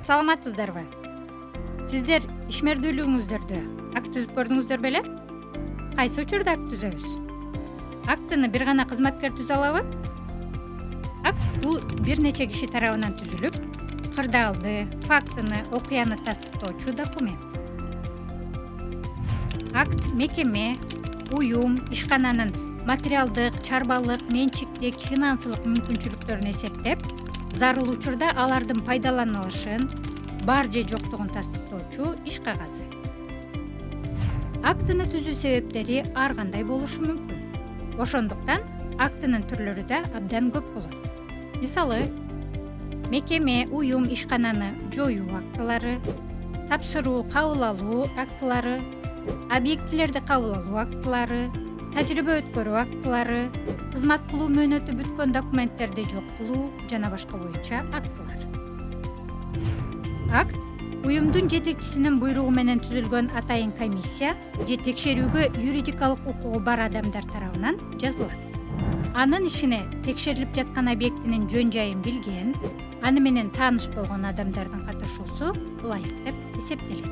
Саламатсыздарбы? Сиздер ишмердүүлүгүңүздөрдө акт түзүп көрдүңүздөр беле? Кайсы учурда акт түзөбүз? Актыны бир гана кызматкер түзө алабы? Акт бул бир нече киши тарабынан түзүлүп, кырдаалды, фактыны, окуяны тастыктоочу документ. Акт мекеме, уюм, ишкананын материалдык, чарбалык, менчиктик, финансылык мүмкүнчүлүктөрүн эсептеп, зарыл учурда алардын пайдаланылышын, бар же жоктугун тастыктоочу иш кагазы. Актыны түзүү себептери ар кандай болушу мүмкүн. Ошондуктан актынын түрлөрү да абдан көп болот. Мисалы, мекеме, уюм, ишкананы жоюу актылары, тапшыруу, кабыл алуу актылары, объектилерди кабыл алуу актылары, тажрыйба өткөрүү актылары, кызмат кылуу мөөнөтү бүткөн документтерди жок кылуу жана башка боюнча актылар. Акт уюмдун жетекчисинин буйругу менен түзүлгөн атайын комиссия же текшерүүгө юридикалык укугу бар адамдар тарабынан жазылат. Анын ишине текшерилип жаткан объектинин жөн жайын билген, аны менен тааныш болгон адамдардын катышуусу ылайык деп эсептелет.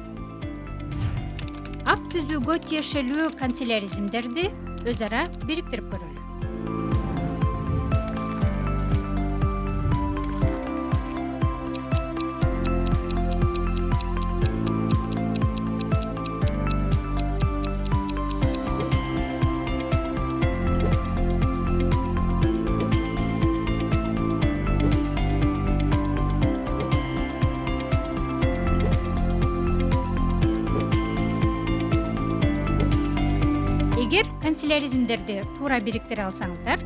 Акт түзүүгө тиешелүү канцеляризмдерди өз ара бириктирип көрөлү. Эгер канцеляризмдерди туура бириктире алсаңыздар,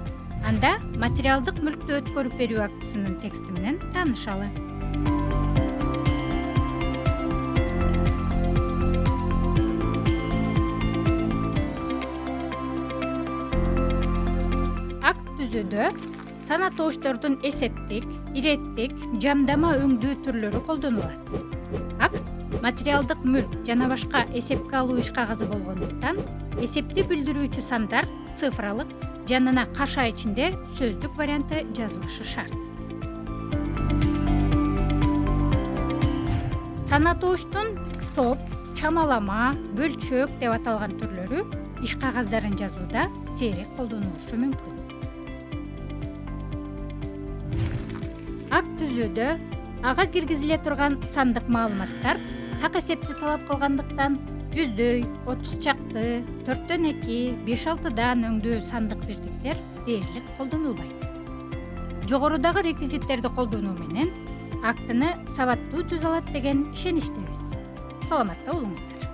анда материалдык мүлктү өткөрүп берүү актысынын тексти менен таанышалы. Акт түзүүдө санатоочтордун эсептик, иреттик, жамдама өңдүү түрлөрү колдонулат. Акт материалдык мүлк жана башка эсепке алуу иш кагазы болгондуктан эсепти билдирүүчү сандар цифралык, жанына кашаа ичинде сөздүк варианты жазылышы шарт. Санатооштун топ, чамалама, бөлчөк деп аталган түрлөрү иш кагаздарын жазууда сейрек колдонулушу мүмкүн. Акт түзүүдө ага киргизиле турган сандык маалыматтар так эсепти талап кылгандыктан 100дөй, 30 чакты, 4-2, 5-6дан өңдүү сандык бирдиктер дээрлик колдонулбайт. Жогорудагы реквизиттерди колдонуу менен актыны сабаттуу түзө алат деген ишеничтебиз. Саламатта болуңуздар.